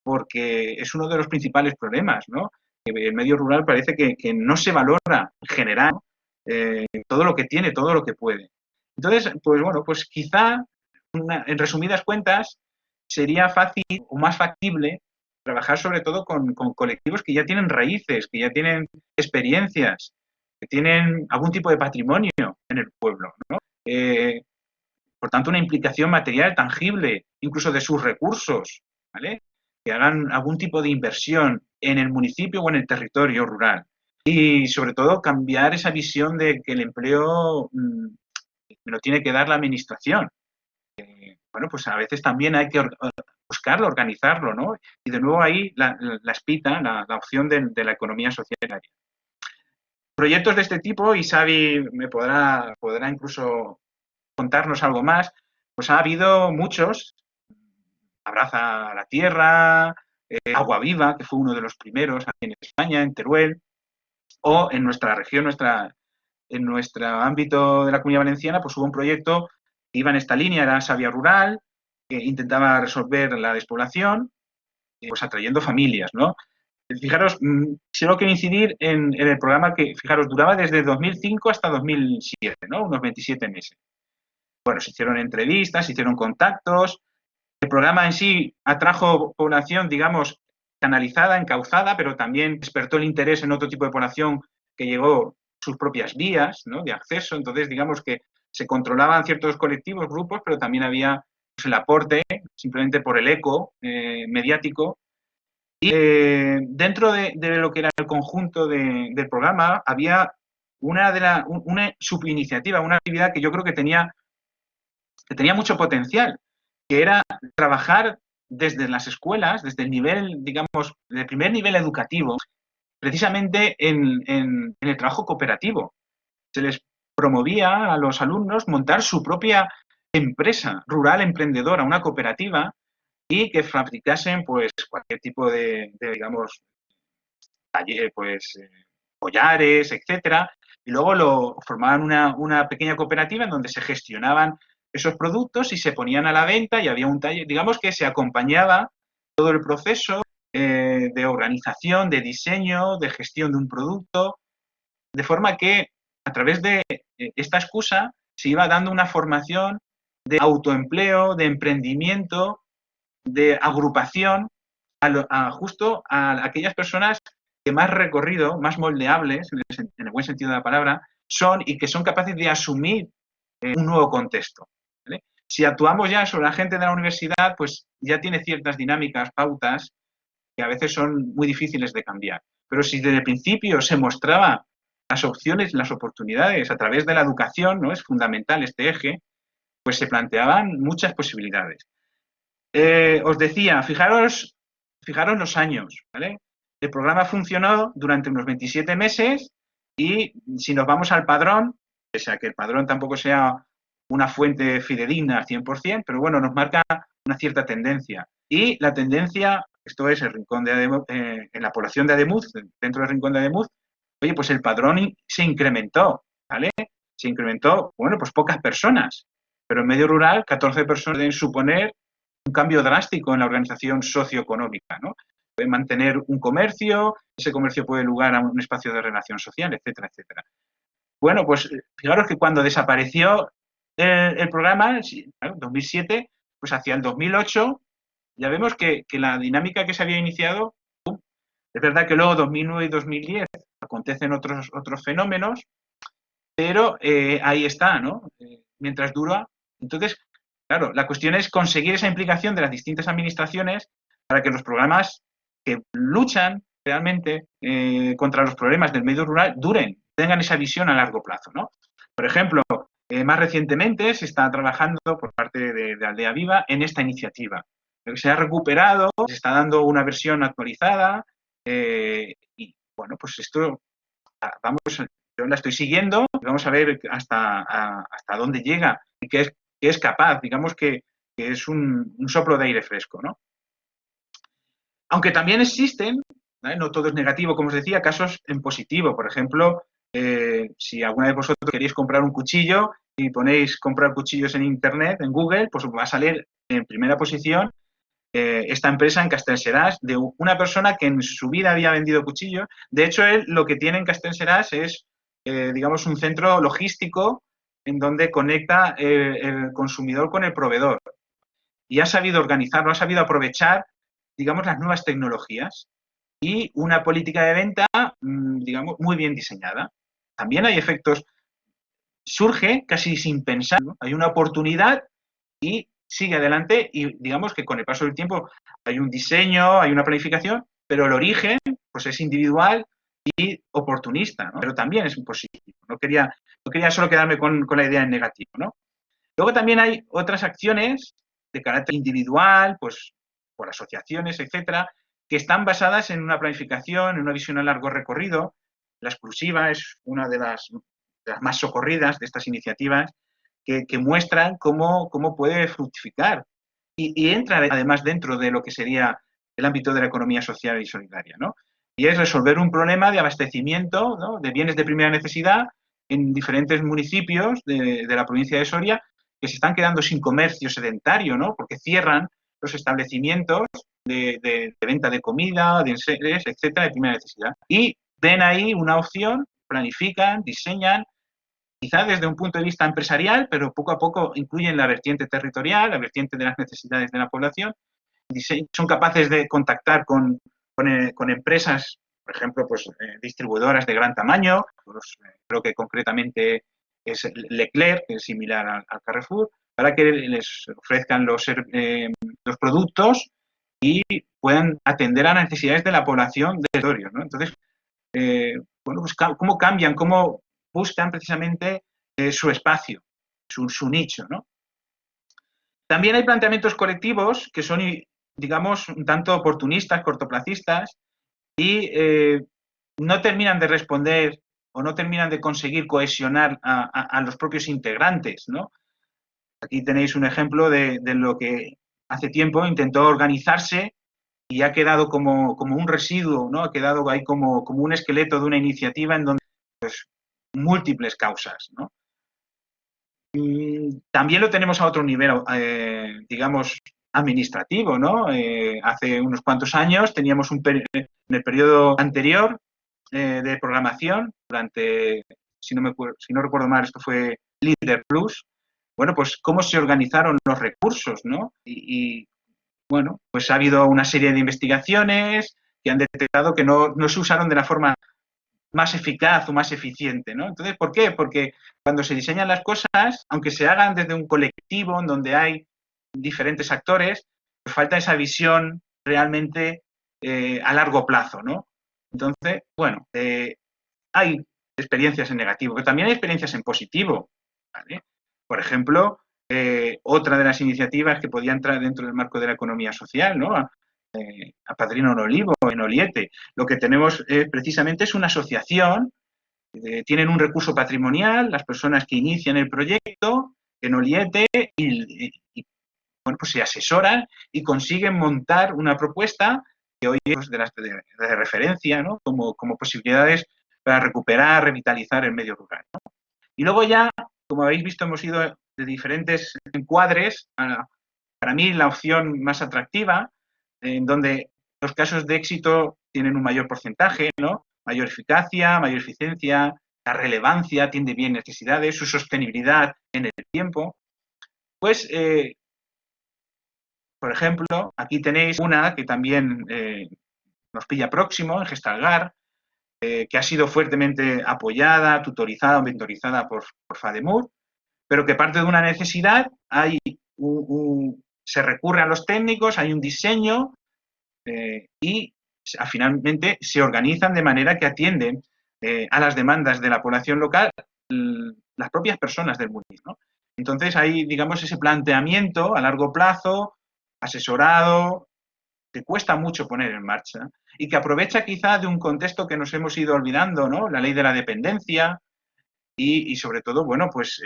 porque es uno de los principales problemas, ¿no? El medio rural parece que no se valora en general, ¿no?, todo lo que tiene, todo lo que puede. Entonces, pues bueno, pues quizá, en resumidas cuentas, sería fácil o más factible trabajar sobre todo con colectivos que ya tienen raíces, que ya tienen experiencias, que tienen algún tipo de patrimonio en el pueblo, ¿no? Por tanto, una implicación material tangible, incluso de sus recursos, ¿vale? Que hagan algún tipo de inversión en el municipio o en el territorio rural. Y sobre todo cambiar esa visión de que el empleo me lo tiene que dar la administración. Bueno, pues a veces también hay que buscarlo, organizarlo, ¿no? Y de nuevo ahí la espita, la opción de la economía social. Proyectos de este tipo, y Xavi me podrá incluso contarnos algo más, pues ha habido muchos. Abraza la Tierra, Agua Viva, que fue uno de los primeros aquí en España, en Teruel, o en nuestra región, en nuestro ámbito de la Comunidad Valenciana, pues hubo un proyecto que iba en esta línea, era Savia Rural, que intentaba resolver la despoblación, pues atrayendo familias, ¿no? Fijaros, solo quiero incidir en el programa que, fijaros, duraba desde 2005 hasta 2007, ¿no? Unos 27 meses. Bueno, se hicieron entrevistas, se hicieron contactos, El programa en sí atrajo población, digamos, canalizada, encauzada, pero también despertó el interés en otro tipo de población que llegó sus propias vías, ¿no?, de acceso. Entonces, digamos que se controlaban ciertos colectivos, grupos, pero también había, pues, el aporte, simplemente por el eco mediático. Y dentro de lo que era el conjunto del programa, había una subiniciativa, una actividad que yo creo que tenía mucho potencial, que era trabajar desde las escuelas, desde el nivel, digamos, del primer nivel educativo, precisamente en el trabajo cooperativo. Se les promovía a los alumnos montar su propia empresa rural emprendedora, una cooperativa, y que fabricasen, pues, cualquier tipo de digamos, taller, pues, collares, etcétera, y luego formaban una pequeña cooperativa en donde se gestionaban esos productos y se ponían a la venta, y había un taller, digamos que se acompañaba todo el proceso de organización, de diseño, de gestión de un producto, de forma que a través de esta excusa se iba dando una formación de autoempleo, de emprendimiento, de agrupación, justo a aquellas personas que más recorrido, más moldeables, en el buen sentido de la palabra, son, y que son capaces de asumir un nuevo contexto, ¿vale? Si actuamos ya sobre la gente de la universidad, pues ya tiene ciertas dinámicas, pautas, que a veces son muy difíciles de cambiar. Pero si desde el principio se mostraba las opciones, las oportunidades a través de la educación, ¿no?, es fundamental este eje, pues se planteaban muchas posibilidades. Os decía, fijaros los años, ¿vale? El programa funcionó durante unos 27 meses y si nos vamos al padrón, pese a que el padrón tampoco sea una fuente fidedigna al 100%, pero bueno, nos marca una cierta tendencia. Y la tendencia, esto es el rincón de Ademuz, en la población de Ademuz, dentro del rincón de Ademuz, oye, pues el padrón se incrementó, ¿vale? Se incrementó, bueno, pues pocas personas, pero en medio rural 14 personas deben suponer un cambio drástico en la organización socioeconómica, ¿no? Puede mantener un comercio, ese comercio puede dar lugar a un espacio de relación social, etcétera, etcétera. Bueno, pues fijaros que cuando desapareció el programa, en 2007, pues hacia el 2008, ya vemos que la dinámica que se había iniciado, es verdad que luego 2009 y 2010 acontecen otros fenómenos, pero ahí está, ¿no? Mientras dura. Entonces, claro, la cuestión es conseguir esa implicación de las distintas administraciones para que los programas que luchan realmente contra los problemas del medio rural duren, tengan esa visión a largo plazo, ¿no? Por ejemplo, más recientemente se está trabajando por parte de Aldea Viva en esta iniciativa. Se ha recuperado, se está dando una versión actualizada y, bueno, pues esto, yo la estoy siguiendo y vamos a ver hasta dónde llega y qué es capaz, digamos que es un soplo de aire fresco, ¿no? Aunque también existen, ¿vale?, no todo es negativo, como os decía, casos en positivo. Por ejemplo, si alguna de vosotros queréis comprar un cuchillo y ponéis comprar cuchillos en Internet, en Google, pues va a salir en primera posición esta empresa en Castellseràs, de una persona que en su vida había vendido cuchillos. De hecho, él lo que tiene en Castellseràs es, digamos, un centro logístico en donde conecta el consumidor con el proveedor. Y ha sabido organizarlo, ha sabido aprovechar, digamos, las nuevas tecnologías y una política de venta, digamos, muy bien diseñada. También hay efectos, surge casi sin pensar, ¿no? Hay una oportunidad y sigue adelante y digamos que con el paso del tiempo hay un diseño, hay una planificación, pero el origen pues es individual y oportunista, ¿no? Pero también es positivo. No quería solo quedarme con la idea en negativo, ¿no? Luego también hay otras acciones de carácter individual, pues por asociaciones, etcétera, que están basadas en una planificación, en una visión a largo recorrido. La exclusiva es una de las más socorridas de estas iniciativas que muestran cómo puede fructificar y entra además dentro de lo que sería el ámbito de la economía social y solidaria, ¿no? Y es resolver un problema de abastecimiento, ¿no?, de bienes de primera necesidad en diferentes municipios de la provincia de Soria que se están quedando sin comercio sedentario, ¿no?, porque cierran los establecimientos de venta de comida, de enseres, etcétera, de primera necesidad. Y ven ahí una opción, planifican, diseñan quizá desde un punto de vista empresarial, pero poco a poco incluyen la vertiente territorial, la vertiente de las necesidades de la población. Son capaces de contactar con empresas, por ejemplo, pues, distribuidoras de gran tamaño, pues, creo que concretamente es Leclerc, que es similar al Carrefour, para que les ofrezcan los productos y puedan atender a las necesidades de la población del territorio, ¿no? Entonces, bueno, pues cómo cambian, cómo buscan precisamente su espacio, su nicho, ¿no? También hay planteamientos colectivos que son, digamos, un tanto oportunistas, cortoplacistas, y no terminan de responder o no terminan de conseguir cohesionar a los propios integrantes, ¿no? Aquí tenéis un ejemplo de lo que hace tiempo intentó organizarse y ha quedado como un residuo, ¿no? Ha quedado ahí como un esqueleto de una iniciativa en donde pues, múltiples causas, ¿no? También lo tenemos a otro nivel, digamos, administrativo, ¿no? Hace unos cuantos años teníamos en el periodo anterior de programación, durante, si no recuerdo mal, esto fue Leader Plus, bueno, pues cómo se organizaron los recursos, ¿no? Y bueno, pues ha habido una serie de investigaciones que han detectado que no se usaron de la forma más eficaz o más eficiente, ¿no? Entonces, ¿por qué? Porque cuando se diseñan las cosas, aunque se hagan desde un colectivo en donde hay diferentes actores, pues falta esa visión realmente a largo plazo, ¿no? Entonces, bueno, hay experiencias en negativo, pero también hay experiencias en positivo, ¿vale? Por ejemplo, otra de las iniciativas que podía entrar dentro del marco de la economía social, ¿no? A Padrino en Olivo, en Oliete. Lo que tenemos precisamente es una asociación, tienen un recurso patrimonial, las personas que inician el proyecto en Oliete y bueno, pues se asesoran y consiguen montar una propuesta que hoy es de referencia, ¿no? Como posibilidades para recuperar, revitalizar el medio rural, ¿no? Y luego ya, como habéis visto, hemos ido de diferentes encuadres. Para mí, la opción más atractiva, en donde los casos de éxito tienen un mayor porcentaje, ¿no? Mayor eficacia, mayor eficiencia, la relevancia, atiende bien necesidades, su sostenibilidad en el tiempo. Pues, por ejemplo, aquí tenéis una que también nos pilla próximo, en Gestalgar, que ha sido fuertemente apoyada, tutorizada, mentorizada por FADEMUR, pero que parte de una necesidad, se recurre a los técnicos, hay un diseño y finalmente se organizan de manera que atienden a las demandas de la población local las propias personas del municipio, ¿no? Entonces hay, digamos, ese planteamiento a largo plazo, asesorado, que cuesta mucho poner en marcha y que aprovecha quizá de un contexto que nos hemos ido olvidando, ¿no? La ley de la dependencia y sobre todo, bueno, pues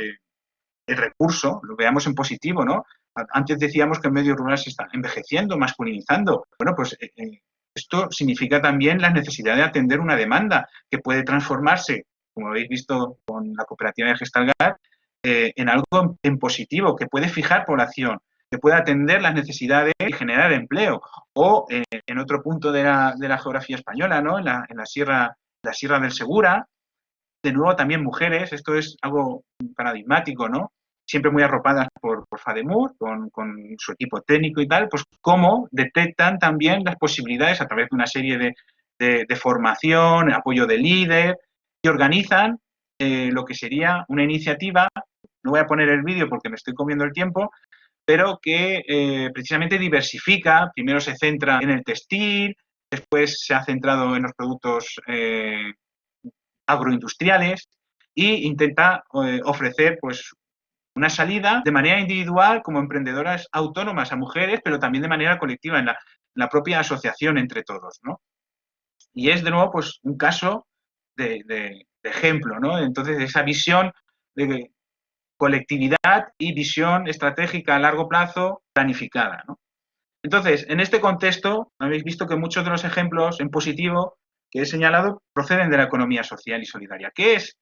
el recurso, lo veamos en positivo, ¿no? Antes decíamos que el medio rural se está envejeciendo, masculinizando. Bueno, pues esto significa también la necesidad de atender una demanda que puede transformarse, como habéis visto con la cooperativa de Gestalgar, en algo en positivo, que puede fijar población, que puede atender las necesidades y generar empleo. O en otro punto de la geografía española, ¿no? En la Sierra del Segura, de nuevo también mujeres, esto es algo paradigmático, ¿no? Siempre muy arropadas por FADEMUR, con su equipo técnico y tal, pues cómo detectan también las posibilidades a través de una serie de formación, apoyo de líder, y organizan lo que sería una iniciativa, no voy a poner el vídeo porque me estoy comiendo el tiempo, pero que precisamente diversifica, primero se centra en el textil, después se ha centrado en los productos agroindustriales e intenta ofrecer pues una salida de manera individual como emprendedoras autónomas a mujeres, pero también de manera colectiva en la propia asociación entre todos, ¿no? Y es de nuevo pues un caso de ejemplo, ¿no? Entonces esa visión de colectividad y visión estratégica a largo plazo planificada, ¿no? Entonces, en este contexto, habéis visto que muchos de los ejemplos en positivo que he señalado proceden de la economía social y solidaria. ¿Qué es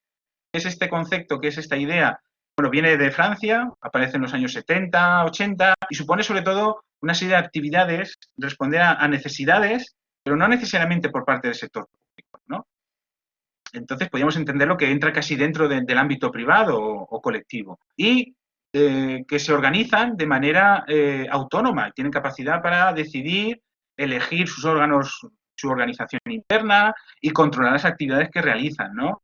este concepto? ¿Qué es esta idea? Bueno, viene de Francia, aparece en los años 70, 80 y supone sobre todo una serie de actividades, responder a necesidades, pero no necesariamente por parte del sector público, ¿no? entonces podríamos entenderlo que entra casi dentro del ámbito privado o colectivo. Y que se organizan de manera autónoma, tienen capacidad para decidir, elegir sus órganos, su organización interna y controlar las actividades que realizan, ¿no?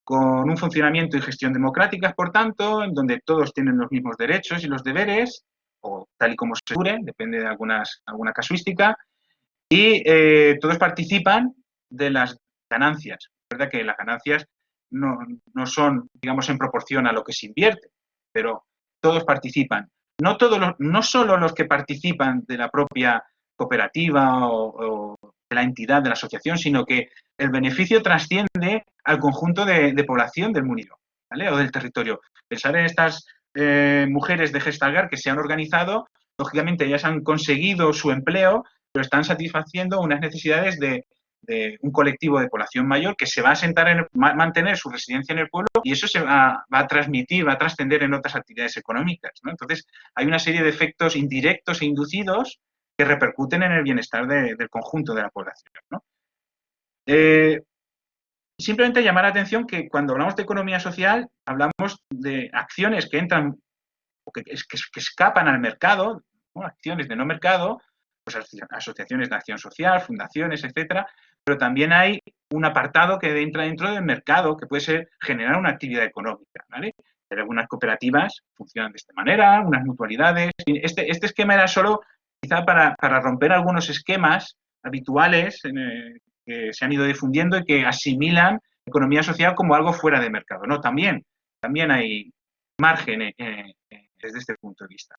Con un funcionamiento y gestión democráticas, por tanto, en donde todos tienen los mismos derechos y los deberes, o tal y como se dure, depende de alguna casuística, y todos participan de las ganancias. Es verdad que las ganancias no son, digamos, en proporción a lo que se invierte, pero todos participan. No solo los que participan de la propia cooperativa o de la entidad, de la asociación, sino que el beneficio trasciende al conjunto de población del municipio, ¿vale? O del territorio. Pensar en estas mujeres de Gestagar que se han organizado, lógicamente ellas han conseguido su empleo, pero están satisfaciendo unas necesidades de un colectivo de población mayor que se va a asentar mantener su residencia en el pueblo, y eso se va a transmitir, va a trascender en otras actividades económicas, ¿no? Entonces, hay una serie de efectos indirectos e inducidos que repercuten en el bienestar del conjunto de la población, ¿no? Simplemente llamar la atención que cuando hablamos de economía social, hablamos de acciones que entran o que escapan al mercado, ¿no? Acciones de no mercado, pues asociaciones de acción social, fundaciones, etcétera, pero también hay un apartado que entra dentro del mercado, que puede ser generar una actividad económica, ¿vale? Algunas cooperativas funcionan de esta manera, unas mutualidades. Este esquema era solo quizá para romper algunos esquemas habituales que se han ido difundiendo y que asimilan economía social como algo fuera de mercado, ¿no? También hay margen desde este punto de vista.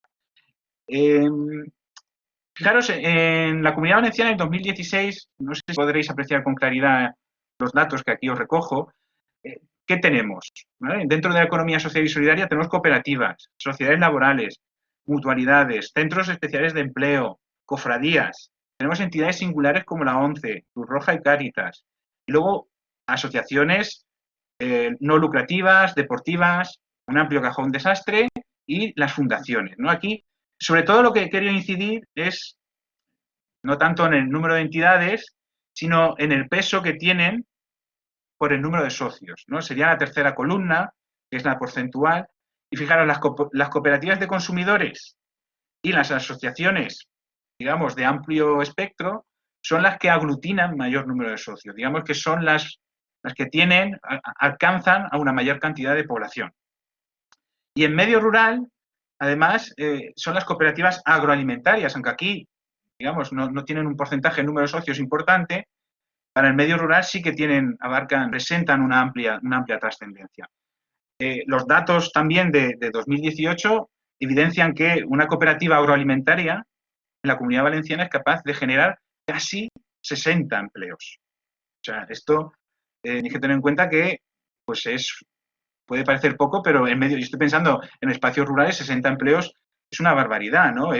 Fijaros, en la Comunidad Valenciana en 2016, no sé si podréis apreciar con claridad los datos que aquí os recojo, ¿qué tenemos? ¿Vale? Dentro de la economía social y solidaria tenemos cooperativas, sociedades laborales, mutualidades, centros especiales de empleo, cofradías, tenemos entidades singulares como la ONCE, Cruz Roja y Cáritas, y luego asociaciones no lucrativas, deportivas, un amplio cajón desastre y las fundaciones, ¿no? Aquí, sobre todo, lo que he querido incidir es no tanto en el número de entidades, sino en el peso que tienen por el número de socios, ¿no? Sería la tercera columna, que es la porcentual. Y fijaros, las cooperativas de consumidores y las asociaciones, digamos, de amplio espectro, son las que aglutinan mayor número de socios. Digamos que son las que alcanzan a una mayor cantidad de población. Y en medio rural, además, son las cooperativas agroalimentarias, aunque aquí, digamos, no tienen un porcentaje de número de socios importante, para el medio rural sí que presentan una amplia trascendencia. Los datos también de 2018 evidencian que una cooperativa agroalimentaria en la Comunidad Valenciana es capaz de generar casi 60 empleos. O sea, esto hay que tener en cuenta que pues puede parecer poco, pero yo estoy pensando en espacios rurales, 60 empleos es una barbaridad, ¿no?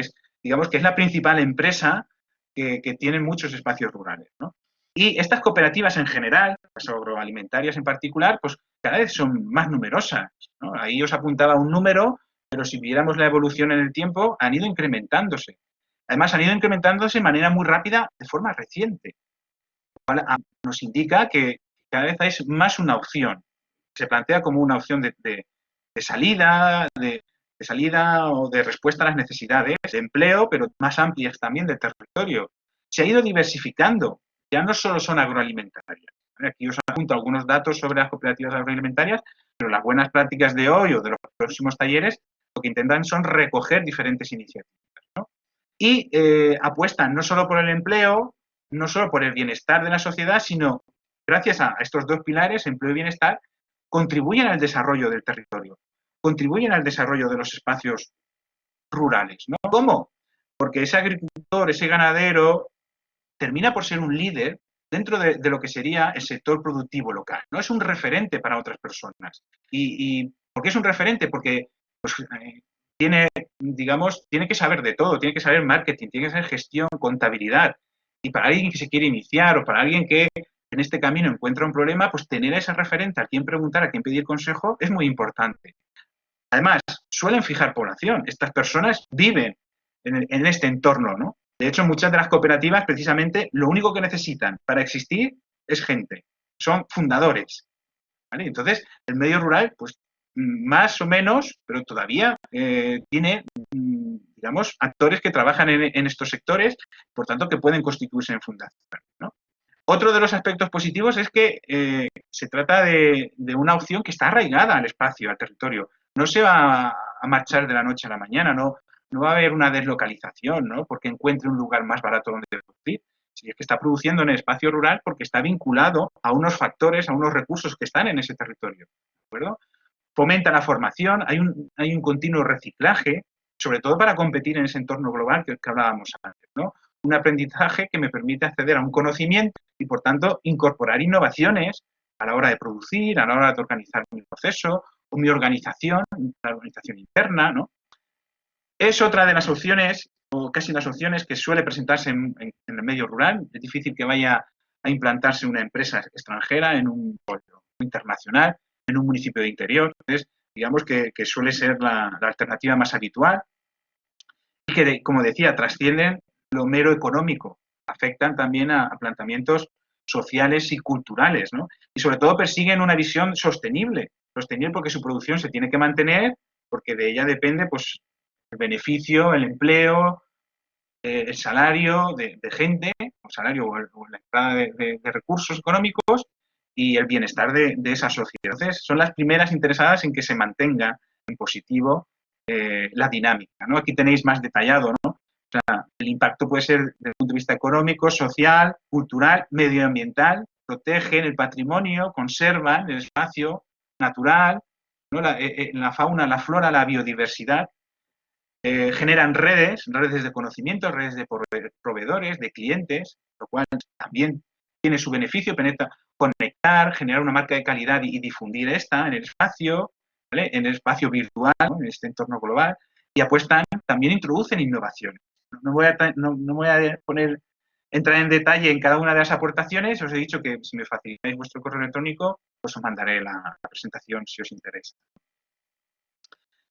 Digamos que es la principal empresa que tiene muchos espacios rurales, ¿no? Y estas cooperativas en general, las agroalimentarias en particular, pues cada vez son más numerosas, ¿no? Ahí os apuntaba un número, pero si viéramos la evolución en el tiempo, han ido incrementándose. Además, han ido incrementándose de manera muy rápida, de forma reciente. Lo cual nos indica que cada vez es más una opción. Se plantea como una opción de salida, de salida o de respuesta a las necesidades de empleo, pero más amplias también del territorio. Se ha ido diversificando. Ya no solo son agroalimentarias. Aquí os apunto algunos datos sobre las cooperativas agroalimentarias, pero las buenas prácticas de hoy o de los próximos talleres lo que intentan son recoger diferentes iniciativas, ¿no? Y apuestan no solo por el empleo, no solo por el bienestar de la sociedad, sino gracias a estos dos pilares, empleo y bienestar, contribuyen al desarrollo del territorio, contribuyen al desarrollo de los espacios rurales, ¿no? ¿Cómo? Porque ese agricultor, ese ganadero, termina por ser un líder dentro de lo que sería el sector productivo local, ¿no? Es un referente para otras personas. ¿Y por qué es un referente? Porque pues, tiene que saber de todo, tiene que saber marketing, tiene que saber gestión, contabilidad. Y para alguien que se quiere iniciar o para alguien que en este camino encuentra un problema, pues tener a ese referente, a quien preguntar, a quien pedir consejo, es muy importante. Además, suelen fijar población. Estas personas viven en este entorno, ¿no? De hecho, muchas de las cooperativas, precisamente, lo único que necesitan para existir es gente. son fundadores, ¿vale? Entonces, el medio rural, pues más o menos, pero todavía tiene, digamos, actores que trabajan en estos sectores, por tanto, que pueden constituirse en fundaciones, ¿no? Otro de los aspectos positivos es que se trata de una opción que está arraigada al espacio, al territorio. No se va a marchar de la noche a la mañana, no va a haber una deslocalización, ¿no? Porque encuentre un lugar más barato donde producir. Si es que está produciendo en el espacio rural porque está vinculado a unos factores, a unos recursos que están en ese territorio, ¿de acuerdo? Fomenta la formación, hay un continuo reciclaje, sobre todo para competir en ese entorno global que hablábamos antes, ¿no? Un aprendizaje que me permite acceder a un conocimiento y, por tanto, incorporar innovaciones a la hora de producir, a la hora de organizar mi proceso o mi organización, la organización interna, ¿no? Es otra de las opciones, o casi las opciones, que suele presentarse en el medio rural. Es difícil que vaya a implantarse una empresa extranjera en un pueblo internacional, en un municipio de interior. Entonces, digamos que suele ser la alternativa más habitual y que, como decía, trascienden lo mero económico, afectan también a planteamientos sociales y culturales, ¿no? Y sobre todo persiguen una visión sostenible porque su producción se tiene que mantener, porque de ella depende, pues, el beneficio, el empleo, el salario de gente, el salario o la entrada de recursos económicos y el bienestar de esa sociedad. Entonces, son las primeras interesadas en que se mantenga en positivo la dinámica, ¿no? Aquí tenéis más detallado, ¿no? O sea, el impacto puede ser desde el punto de vista económico, social, cultural, medioambiental, protegen el patrimonio, conservan el espacio natural, ¿no? La fauna, la flora, la biodiversidad, generan redes de conocimiento, redes de proveedores, de clientes, lo cual también tiene su beneficio, conectar, generar una marca de calidad y difundir esta en el espacio, ¿vale? En el espacio virtual, ¿no? En este entorno global, y apuestan, también introducen innovaciones. No voy a entrar en detalle en cada una de las aportaciones, os he dicho que si me facilitáis vuestro correo electrónico, pues os mandaré la presentación si os interesa.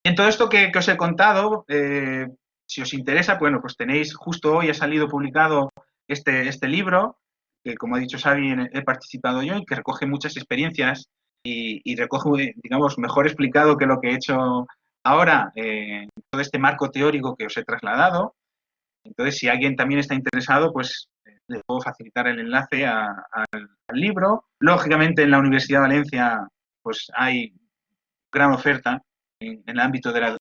En todo esto que os he contado, si os interesa, bueno, pues tenéis, justo hoy ha salido publicado este libro, que como ha dicho Xavi, he participado yo y que recoge muchas experiencias y recoge, digamos, mejor explicado que lo que he hecho ahora, todo este marco teórico que os he trasladado. Entonces, si alguien también está interesado, pues le puedo facilitar el enlace al libro. Lógicamente, en la Universidad de Valencia, pues hay gran oferta en el ámbito de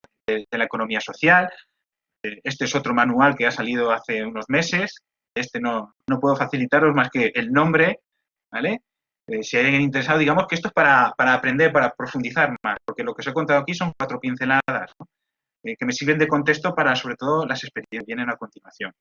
la economía social. Este es otro manual que ha salido hace unos meses. Este no puedo facilitaros más que el nombre, ¿vale? Si hay alguien interesado, digamos que esto es para aprender, para profundizar más, porque lo que os he contado aquí son 4 pinceladas, ¿no? Que me sirven de contexto para, sobre todo, las experiencias que vienen a continuación.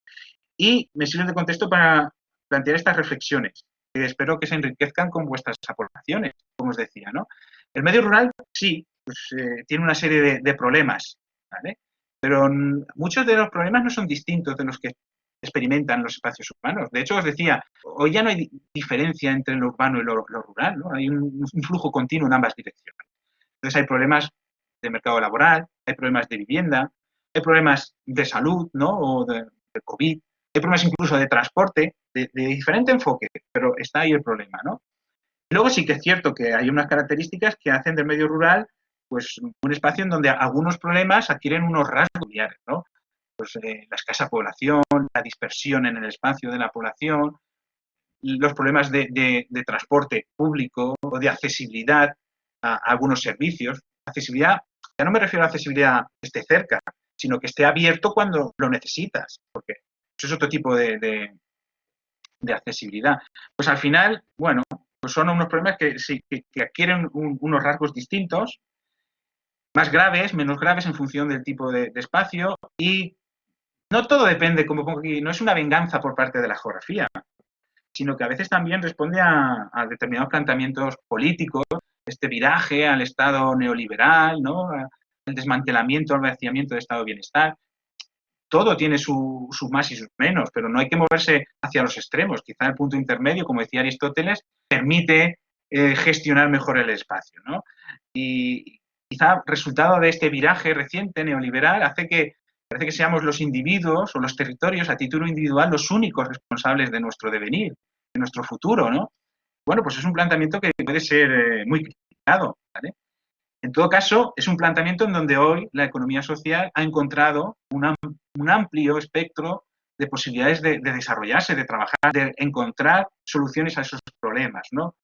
Y me sirven de contexto para plantear estas reflexiones, que espero que se enriquezcan con vuestras aportaciones, como os decía, ¿no? El medio rural, sí, pues, tiene una serie de problemas, ¿vale? Pero muchos de los problemas no son distintos de los que experimentan los espacios urbanos. De hecho, os decía, hoy ya no hay diferencia entre lo urbano y lo rural, ¿no? Hay un flujo continuo en ambas direcciones. Entonces, hay problemas de mercado laboral, hay problemas de vivienda, hay problemas de salud, ¿no? O de COVID, hay problemas incluso de transporte, de diferente enfoque, pero está ahí el problema, ¿no? Luego sí que es cierto que hay unas características que hacen del medio rural pues un espacio en donde algunos problemas adquieren unos rasgos peculiares, ¿no? Pues la escasa población, la dispersión en el espacio de la población, los problemas de transporte público o de accesibilidad a algunos servicios. Accesibilidad, ya no me refiero a accesibilidad que esté cerca, sino que esté abierto cuando lo necesitas, porque eso es otro tipo de accesibilidad. Pues al final, bueno, pues son unos problemas que adquieren unos rasgos distintos, más graves, menos graves en función del tipo de espacio, y no todo depende, como pongo aquí, no es una venganza por parte de la geografía, sino que a veces también responde a determinados planteamientos políticos, este viraje al Estado neoliberal, ¿no? El desmantelamiento, el vaciamiento del Estado de bienestar. Todo tiene sus más y sus menos, pero no hay que moverse hacia los extremos. Quizá el punto intermedio, como decía Aristóteles, permite gestionar mejor el espacio, ¿no? Y quizá resultado de este viraje reciente neoliberal parece que seamos los individuos o los territorios a título individual los únicos responsables de nuestro devenir, de nuestro futuro, ¿no? bueno, pues es un planteamiento que puede ser muy criticado, ¿vale? En todo caso, es un planteamiento en donde hoy la economía social ha encontrado un amplio espectro de posibilidades de desarrollarse, de trabajar, de encontrar soluciones a esos problemas, ¿no?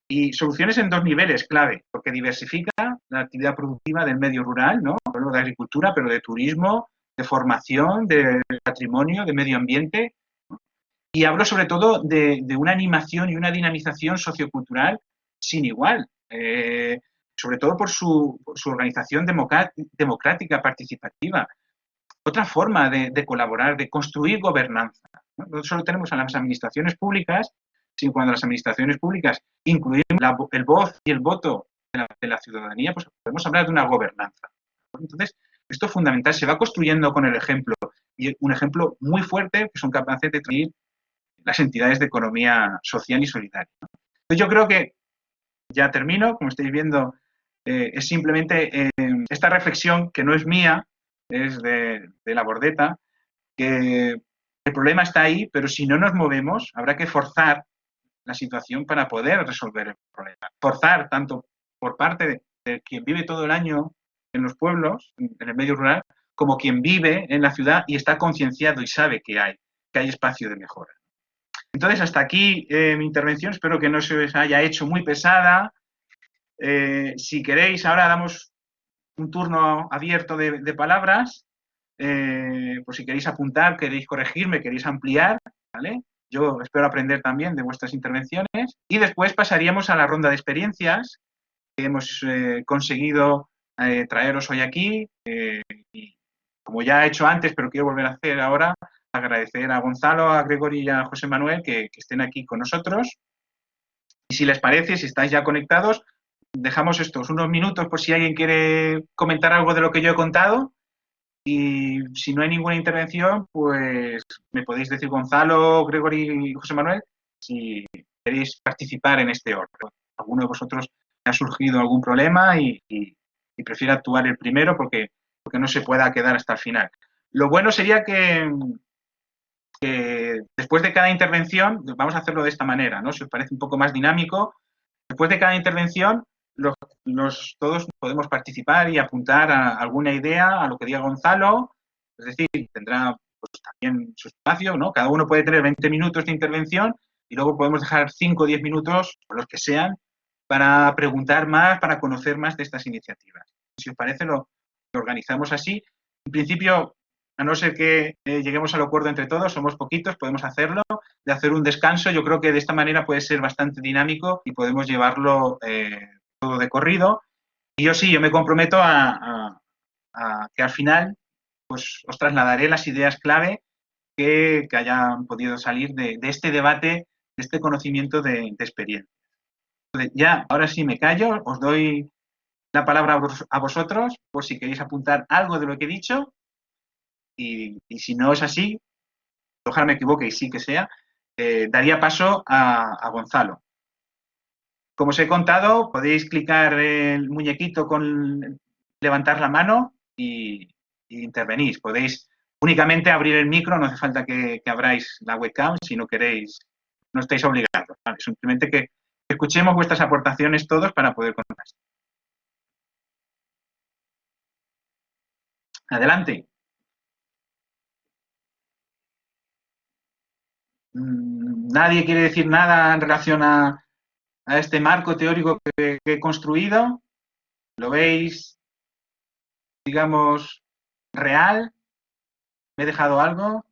Y soluciones en dos niveles clave, porque diversifica la actividad productiva del medio rural, ¿no? Hablo de agricultura, pero de turismo, de formación, de patrimonio, de medio ambiente. Y hablo sobre todo de una animación y una dinamización sociocultural sin igual, sobre todo por su organización democrática, participativa. Otra forma de colaborar, de construir gobernanza. No solo tenemos a las administraciones públicas, sino cuando las administraciones públicas incluimos el voz y el voto de la ciudadanía, pues podemos hablar de una gobernanza. Entonces, esto es fundamental, se va construyendo con el ejemplo, y un ejemplo muy fuerte que son capaces de traer las entidades de economía social y solidaria. Entonces, yo creo que ya termino, como estáis viendo, es simplemente esta reflexión que no es mía, es de la Bordeta, que el problema está ahí, pero si no nos movemos, habrá que forzar la situación para poder resolver el problema. Forzar tanto por parte de quien vive todo el año en los pueblos, en el medio rural, como quien vive en la ciudad y está concienciado y sabe que hay espacio de mejora. Entonces, hasta aquí mi intervención. Espero que no se os haya hecho muy pesada. Si queréis, ahora damos un turno abierto de palabras. Por si queréis apuntar, queréis corregirme, queréis ampliar, ¿vale? Yo espero aprender también de vuestras intervenciones. Y después pasaríamos a la ronda de experiencias que hemos conseguido traeros hoy aquí. Y como ya he hecho antes, pero quiero volver a hacer ahora, agradecer a Gonzalo, a Gregory y a José Manuel que estén aquí con nosotros. Y si les parece, si estáis ya conectados, dejamos estos unos minutos por si alguien quiere comentar algo de lo que yo he contado. Y si no hay ninguna intervención, pues me podéis decir, Gonzalo, Gregory y José Manuel, si queréis participar en este orden. ¿Alguno de vosotros ha surgido algún problema y prefiere actuar el primero porque no se pueda quedar hasta el final? Lo bueno sería que después de cada intervención, vamos a hacerlo de esta manera, ¿no? Si os parece un poco más dinámico, después de cada intervención, todos podemos participar y apuntar a alguna idea, a lo que diga Gonzalo, es decir, tendrá pues, también su espacio, ¿no? Cada uno puede tener 20 minutos de intervención y luego podemos dejar 5 o 10 minutos, o los que sean, para preguntar más, para conocer más de estas iniciativas. Si os parece, lo organizamos así. En principio, a no ser que lleguemos al acuerdo entre todos, somos poquitos, podemos hacerlo, de hacer un descanso. Yo creo que de esta manera puede ser bastante dinámico y podemos llevarlo todo de corrido. Y yo me comprometo a que al final pues, os trasladaré las ideas clave que hayan podido salir de este debate, de este conocimiento de experiencia. Entonces, ya, ahora sí me callo, os doy la palabra a vosotros por si queréis apuntar algo de lo que he dicho. Y si no es así, ojalá me equivoque y sí que sea, daría paso a Gonzalo. Como os he contado, podéis clicar el muñequito con levantar la mano y intervenís. Podéis únicamente abrir el micro, no hace falta que abráis la webcam si no queréis, no estáis obligados. ¿Vale? Simplemente que escuchemos vuestras aportaciones todos para poder contar. Adelante. ¿Nadie quiere decir nada en relación a este marco teórico que he construido? ¿Lo veis, digamos, real? ¿Me he dejado algo?